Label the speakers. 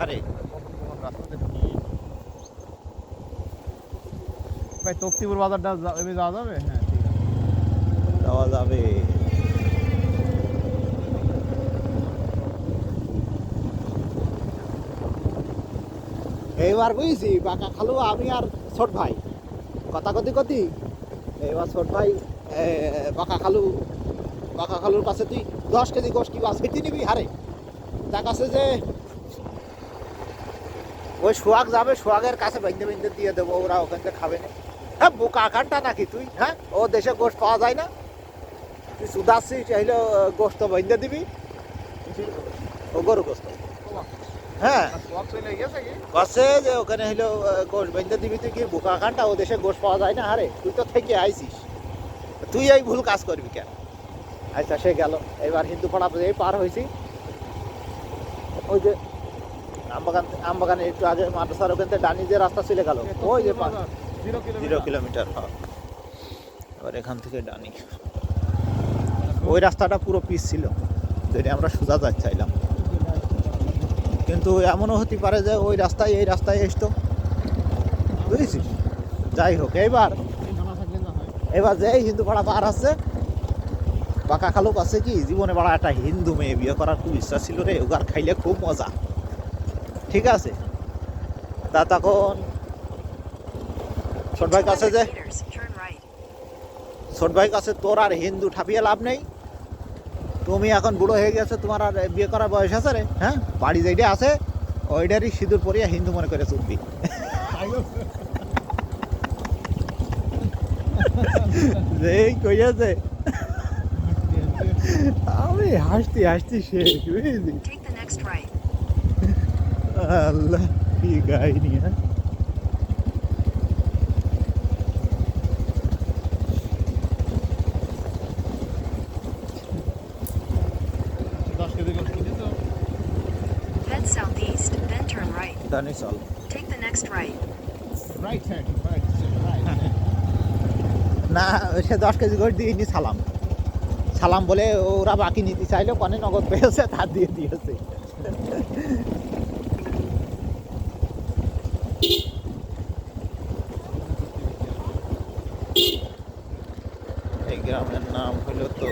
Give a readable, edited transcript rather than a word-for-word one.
Speaker 1: আরে
Speaker 2: ভাই তক্তিপুর বাজারটা যাওয়া যাবে? হ্যাঁ ঠিক আছে,
Speaker 1: যাওয়া যাবে। এইবার বুঝছি বাঁকা খালু আমি আর ছোট ভাই কথা কতি কতি এবার ছোট ভাই বাঁকা খালুর কাছে তুই 10 কেজি গোশ কি বাস খেতে নিবি হারে তার কাছে যে ওই সোহাগ যাবে, সোহাগের কাছে বেঁধে বেঁধে দিয়ে দেবো, ওরা ওখান থেকে খাবে না। হ্যাঁ বোকা আকারটা নাকি তুই? হ্যাঁ ও দেশে গোশ পাওয়া যায় না, তুই সুদাচ্ছিস চাইলে গোস্ত বেঁধে দিবি, ও গরু গোস্ত। হ্যাঁ কাছে যে ওখানে হইলো গোশ বেঁধে দিবি, তুই কি বোকা আকারটা? ও দেশে গোশ পাওয়া যায় না হারে, তুই তো থেকে আইসিস, তুই এই ভুল কাজ করবি কেন? আচ্ছা সে গেল। এবার হিন্দু পাড়া এই পার হয়েছি, ওই যে আমবাগানে একটু আগে মাদ্রাসার ওখান থেকে ডানি যে রাস্তা চলে গেল, ওই যে 0 কিলোমিটার। হ্যাঁ এবার এখান থেকে ডানি, ওই রাস্তাটা পুরো পিচ ছিল, যদি আমরা সোজা যাই চাইলাম, কিন্তু এমনও হতে পারে যে ওই রাস্তায় এই রাস্তায় এসতো, বুঝেছিস? যাই হোক, এবার যে হিন্দু পাড়া পার আছে, বাঁকা খালু কাছে কি জীবনে বাড়া একটা হিন্দু মেয়ে বিয়ে করার খুব ইচ্ছা ছিল রে, ওগার খাইলে খুব মজা। ঠিক আছে, তা তখন ছোট ভাই কাছে যে ছোট ভাই কাছে তোর আর হিন্দু ঠাপিয়ে লাভ নেই, তুমি এখন বুড়ো হয়ে গেছো, তোমার আর বিয়ে করার বয়স আছে রে। হ্যাঁ বাড়ি যেটা আছে ওইটারই সিঁদুর পরিয়া হিন্দু মনে করে চলবি। যেই কইয়াছে আমি হাসতে হাসতে শেষ, বুঝলি? আল্লাহ কি কাহিনী। হ্যাঁ
Speaker 3: Head southeast, then turn right.
Speaker 1: জানি চল।
Speaker 3: Take the next right.
Speaker 2: Right hand right.
Speaker 1: না সে 10 কেজি গোশ দিয়ে নি সালাম সালাম বলে ওরা বাকি নিতে চাইলো, কনে নগদ পেয়েছে তার দিয়ে দিয়েছে। এই গ্রামের নাম হলো তো